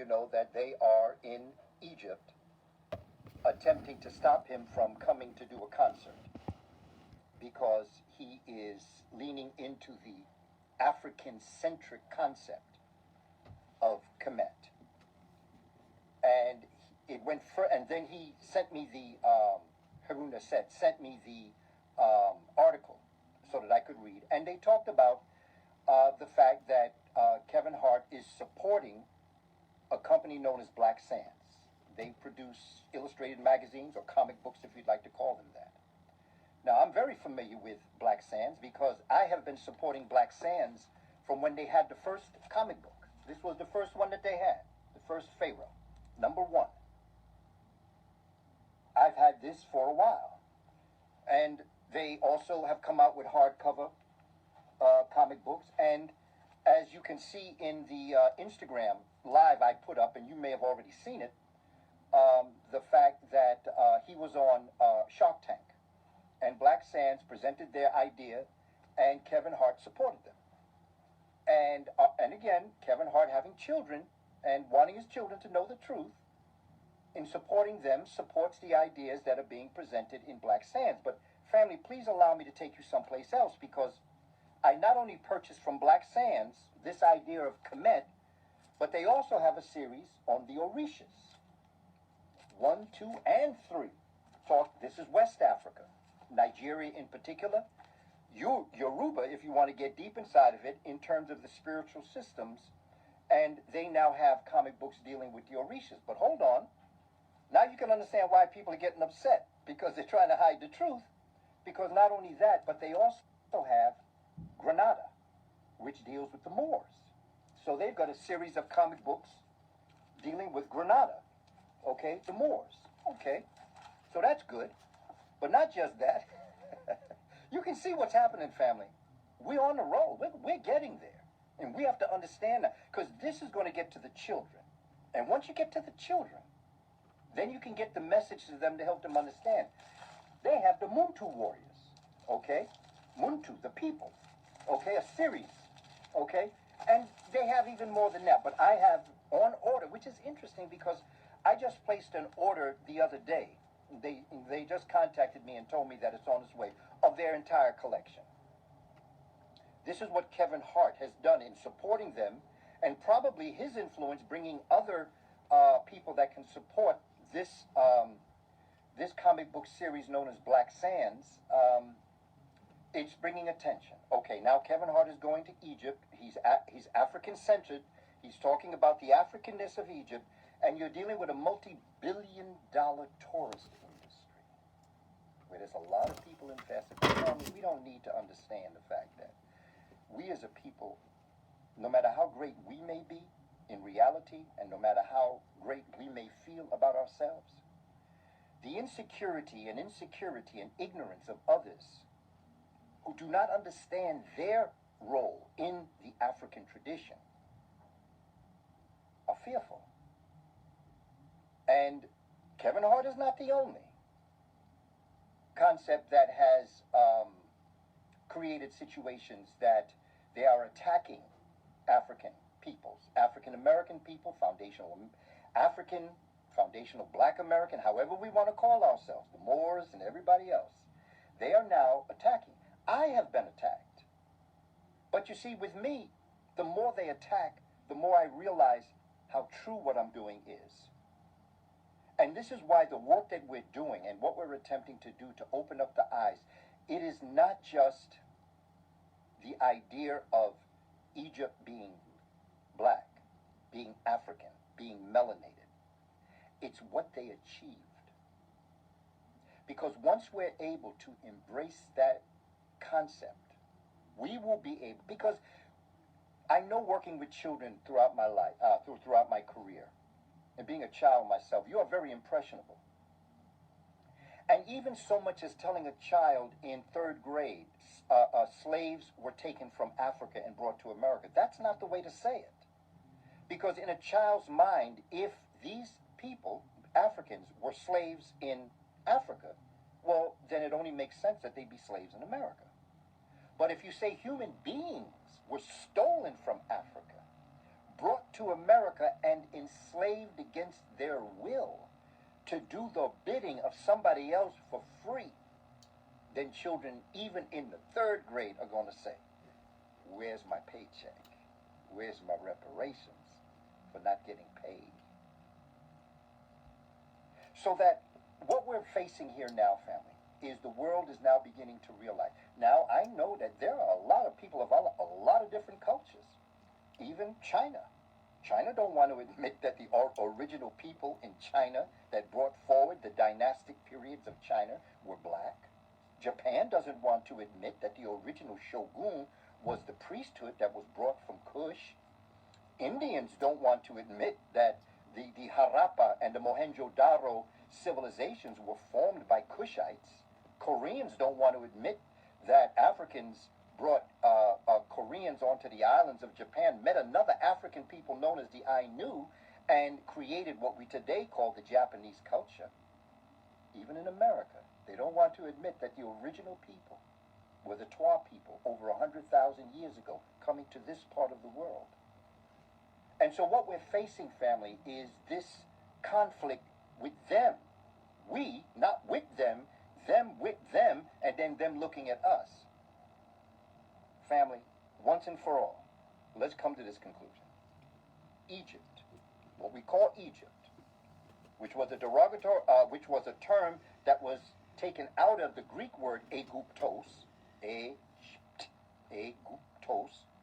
you know that they are in Egypt attempting to stop him from coming to do a concert because he is leaning into the African centric concept of Kemet. And it went for, and then he sent me the, Haruna said, sent me the article so that I could read. And they talked about the fact that Kevin Hart is supporting a company known as Black Sands. They produce illustrated magazines or comic books, if you'd like to call them that. Now, I'm very familiar with Black Sands because I have been supporting Black Sands from when they had the first comic book. This was the first one that they had, the first Pharaoh, #1. I've had this for a while. And they also have come out with hardcover comic books. And as you can see in the Instagram live I put up, and you may have already seen it, the fact that he was on Shark Tank. And Black Sands presented their idea, and Kevin Hart supported them. And again, Kevin Hart having children and wanting his children to know the truth, in supporting them, supports the ideas that are being presented in Black Sands. But family, please allow me to take you someplace else, because I not only purchased from Black Sands this idea of Kemet, but they also have a series on the Orishas. 1, 2, and 3. This is West Africa, Nigeria in particular. Yoruba, if you want to get deep inside of it, in terms of the spiritual systems, and they now have comic books dealing with the Orishas. But hold on. Now you can understand why people are getting upset, because they're trying to hide the truth. Because not only that, but they also have Granada, which deals with the Moors. So they've got a series of comic books dealing with Granada, okay, the Moors, okay. So that's good. But not just that. You can see what's happening, family. We're on the roll. We're getting there. And we have to understand that, because this is going to get to the children. And once you get to the children, then you can get the message to them to help them understand. They have the Muntu warriors, okay? Muntu, the people, okay? A series, okay? And they have even more than that. But I have on order, which is interesting because I just placed an order the other day. They just contacted me and told me that it's on its way, of their entire collection. This is what Kevin Hart has done in supporting them, and probably his influence bringing other people that can support this this comic book series known as Black Sands. It's bringing attention. Okay, now Kevin Hart is going to Egypt. He's African-centered. He's talking about the Africanness of Egypt, and you're dealing with a multi-billion-dollar tourist industry where there's a lot of people invested. We don't need to understand the fact that we as a people, no matter how great we may be in reality, and no matter how great we may feel about ourselves, the insecurity and ignorance of others who do not understand their role in the African tradition are fearful. And Kevin Hart is not the only concept that has created situations that they are attacking African peoples, African American people, foundational African, foundational Black American, however we want to call ourselves, the Moors and everybody else. They are now attacking. I have been attacked. But you see, with me, the more they attack, the more I realize how true what I'm doing is. And this is why the work that we're doing and what we're attempting to do to open up the eyes, it is not just the idea of Egypt being black, being African, being melanated. It's what they achieved. Because once we're able to embrace that concept, we will be able, because I know working with children throughout my life, throughout my career, and being a child myself, you are very impressionable. And even so much as telling a child in 3rd grade, slaves were taken from Africa and brought to America. That's not the way to say it. Because in a child's mind, if these people, Africans, were slaves in Africa, well, then it only makes sense that they'd be slaves in America. But if you say human beings were stolen from Africa, brought to America and enslaved against their will to do the bidding of somebody else for free, then children, even in the third grade, are going to say, where's my paycheck? Where's my reparations for not getting paid? So that what we're facing here now, family, is the world is now beginning to realize. Now, I know that there are a lot of people of a lot of different cultures, even China. China don't want to admit that the original people in China that brought forward the dynastic periods of China were black. Japan doesn't want to admit that the original shogun was the priesthood that was brought from Kush. Indians don't want to admit that the Harappa and the Mohenjo-Daro civilizations were formed by Kushites. Koreans don't want to admit that Africans brought Koreans onto the islands of Japan, met another African people known as the Ainu, and created what we today call the Japanese culture. Even in America, they don't want to admit that the original people were the Twa people over 100,000 years ago, coming to this part of the world. And so what we're facing, family, is this conflict with them. We, not with them with them, and then them looking at us. Family, once and for all, let's come to this conclusion. Egypt, what we call Egypt, which was a derogatory, which was a term that was taken out of the Greek word Aegyptos, Aegyptos,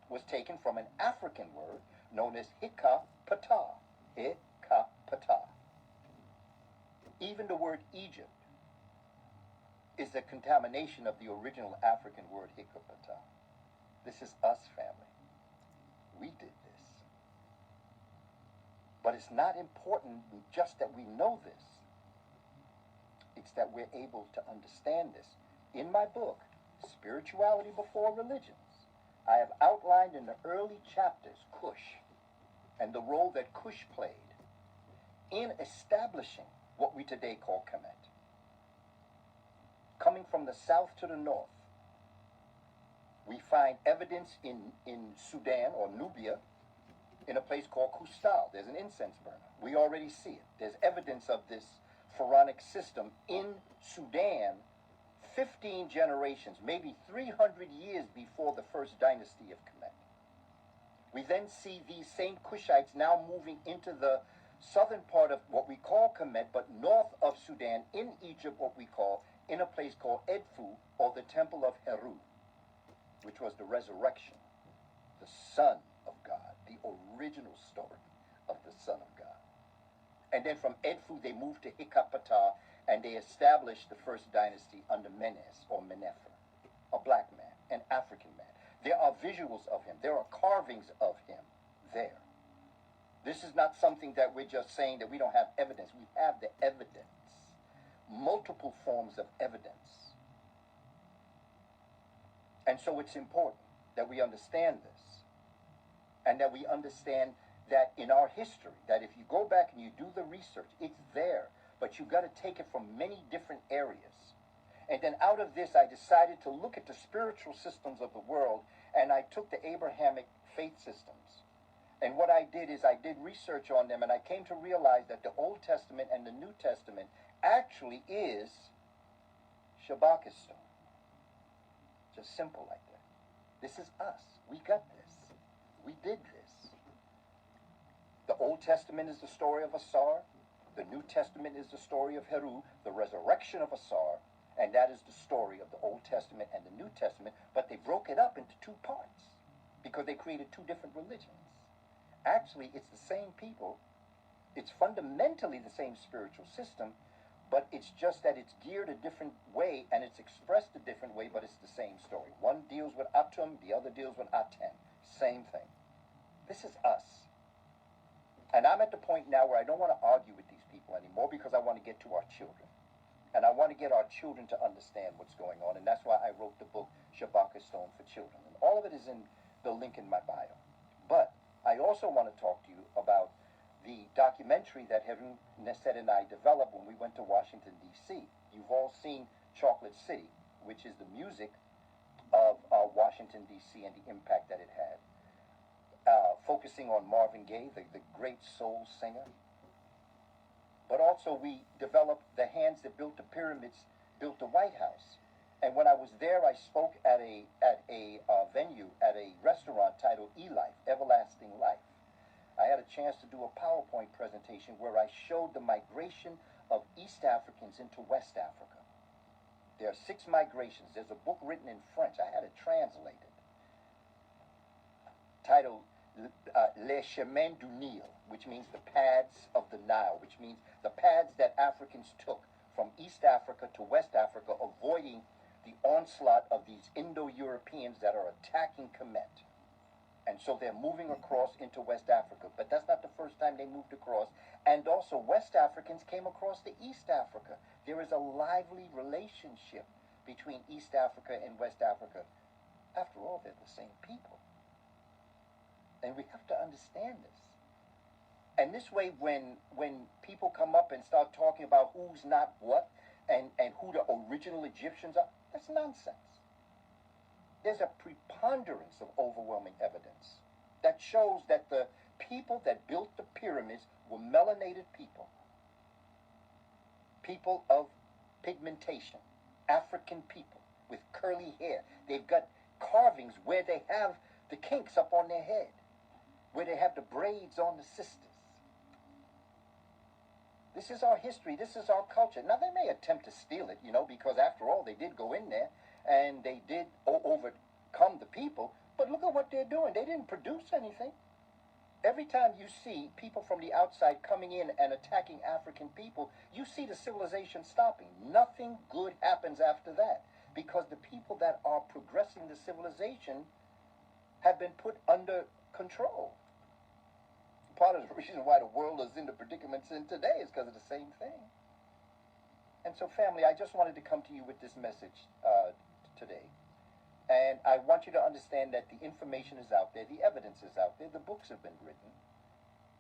was taken from an African word known as Hikapata, Hikapata. Even the word Egypt is the contamination of the original African word Hikapata. This is us, family. We did this. But it's not important just that we know this. It's that we're able to understand this. In my book, Spirituality Before Religions, I have outlined in the early chapters Kush and the role that Kush played in establishing what we today call Kemet. Coming from the south to the north, we find evidence in Sudan or Nubia in a place called Kustal. There's an incense burner. We already see it. There's evidence of this pharaonic system in Sudan 15 generations, maybe 300 years before the first dynasty of Kemet. We then see these same Kushites now moving into the southern part of what we call Kemet, but north of Sudan, in Egypt, what we call, in a place called Edfu, or the Temple of Heru, which was the resurrection, the Son of God, the original story of the Son of God. And then from Edfu, they moved to Hikapata, and they established the first dynasty under Menes, or Menefer, a black man, an African man. There are visuals of him. There are carvings of him there. This is not something that we're just saying that we don't have evidence. We have the evidence. Multiple forms of evidence. And so it's important that we understand this. And that we understand that in our history, that if you go back and you do the research, it's there. But you've got to take it from many different areas. And then out of this, I decided to look at the spiritual systems of the world, and I took the Abrahamic faith systems. And what I did is I did research on them, and I came to realize that the Old Testament and the New Testament actually is Shabakistan. Just simple like that. This is us. We got this. We did this. The Old Testament is the story of Asar. The New Testament is the story of Heru, the resurrection of Asar, and that is the story of the Old Testament and the New Testament, but they broke it up into two parts because they created two different religions. Actually, it's the same people. It's fundamentally the same spiritual system, but it's just that it's geared a different way and it's expressed a different way, but it's the same story. One deals with Atum, the other deals with Aten. Same thing. This is us. And I'm at the point now where I don't want to argue with these people anymore because I want to get to our children. And I want to get our children to understand what's going on. And that's why I wrote the book, Shabakistan for Children. And all of it is in the link in my bio. But I also want to talk to you about the documentary that Harun Nesset and I developed when we went to Washington, D.C. You've all seen Chocolate City, which is the music of Washington, D.C. and the impact that it had. focusing on Marvin Gaye, the great soul singer. But also we developed the hands that built the pyramids, built the White House. And when I was there, I spoke at a venue, at a restaurant titled E-Life, Everlasting Life. I had a chance to do a PowerPoint presentation where I showed the migration of East Africans into West Africa. There are 6 migrations. There's a book written in French. I had it translated, titled Les Chemins du Nil, which means the paths of the Nile, which means the paths that Africans took from East Africa to West Africa, avoiding the onslaught of these Indo-Europeans that are attacking Kemet. And so they're moving across into West Africa. But that's not the first time they moved across. And also West Africans came across to East Africa. There is a lively relationship between East Africa and West Africa. After all, they're the same people. And we have to understand this. And this way, when people come up and start talking about who's not what and who the original Egyptians are, that's nonsense. There's a preponderance of overwhelming evidence that shows that the people that built the pyramids were melanated people, people of pigmentation, African people with curly hair. They've got carvings where they have the kinks up on their head, where they have the braids on the sisters. This is our history. This is our culture. Now, they may attempt to steal it, because after all, they did go in there and they did overcome the people. But look at what they're doing. They didn't produce anything. Every time you see people from the outside coming in and attacking African people, you see the civilization stopping. Nothing good happens after that, because the people that are progressing the civilization have been put under control. Part of the reason why the world is in the predicament it's in today is because of the same thing. And so, family, I just wanted to come to you with this message today. And I want you to understand that the information is out there, the evidence is out there, the books have been written.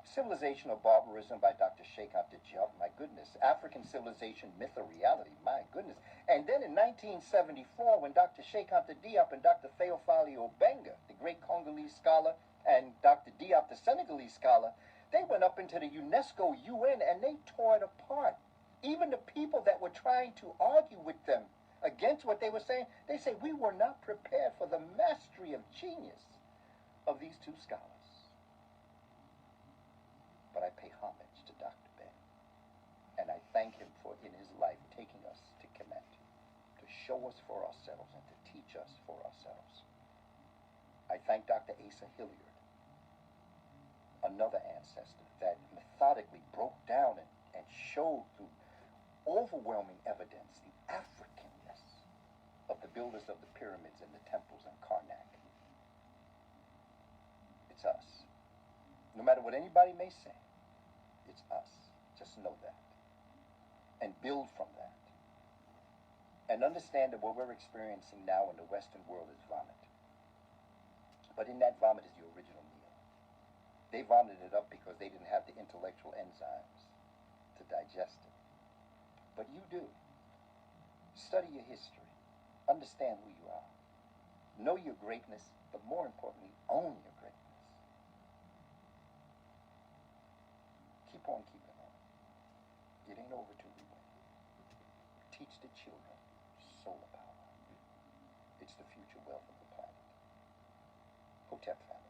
Civilization or Barbarism by Dr. Cheikh Anta Diop, my goodness. African Civilization, Myth or Reality, my goodness. And then in 1974, when Dr. Cheikh Anta Diop and Dr. Theophile Obenga, the great Congolese scholar, and Dr. Diop, the Senegalese scholar, they went up into the UNESCO UN and they tore it apart. Even the people that were trying to argue with them against what they were saying, they say, we were not prepared for the mastery of genius of these two scholars. But I pay homage to Dr. Ben, and I thank him for, in his life, taking us to Kemet, to show us for ourselves and to teach us for ourselves. I thank Dr. Asa Hilliard, another ancestor that methodically broke down and showed through overwhelming evidence the Africanness of the builders of the pyramids and the temples in Karnak. It's us. No matter what anybody may say, it's us. Just know that. And build from that. And understand that what we're experiencing now in the Western world is vomit. But in that vomit is the original meal. They vomited it up because they didn't have the intellectual enzymes to digest it. But you do. Study your history. Understand who you are. Know your greatness, but more importantly, own your greatness. Keep on keeping on. It ain't over till we win. Teach the children solar power. It's the future wealth of the planet. Hotep family.